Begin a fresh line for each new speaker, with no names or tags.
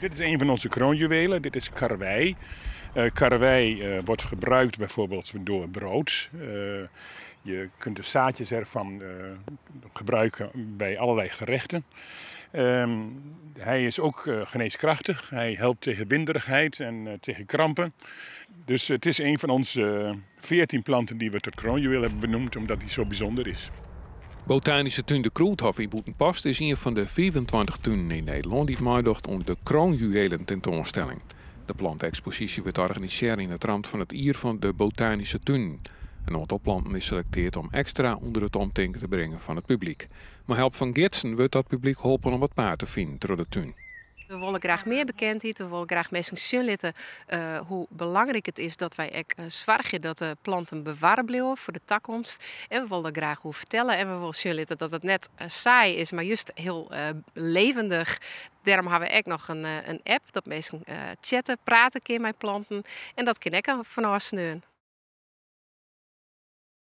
Dit is een van onze kroonjuwelen, dit is karwei. Karwei wordt gebruikt bijvoorbeeld door brood. Je kunt de zaadjes ervan gebruiken bij allerlei gerechten. Hij is ook geneeskrachtig. Hij helpt tegen winderigheid en tegen krampen. Dus het is een van onze 14 planten die we tot kroonjuweel hebben benoemd, omdat hij zo bijzonder is.
Botanische tuin de Kroethof in Boetenpast is een van de 24 tuinen in Nederland die meedocht om de kroonjuwelen tentoonstelling. De plantenexpositie wordt georganiseerd in het rand van het Ier van de Botanische tuin. Een aantal planten is geselecteerd om extra onder het omdenken te brengen van het publiek. Maar help van gidsen wordt dat publiek geholpen om wat paard te vinden door de tuin.
We willen graag meer bekendheid, we willen graag mensen zien hoe belangrijk het is dat wij zorgen dat de planten bewaren blijven voor de toekomst. En we willen graag hoe vertellen en we willen zien dat het net saai is, maar juist heel levendig. Daarom hebben we ook nog een app dat mensen chatten, praten met planten en dat kan ik van ons doen.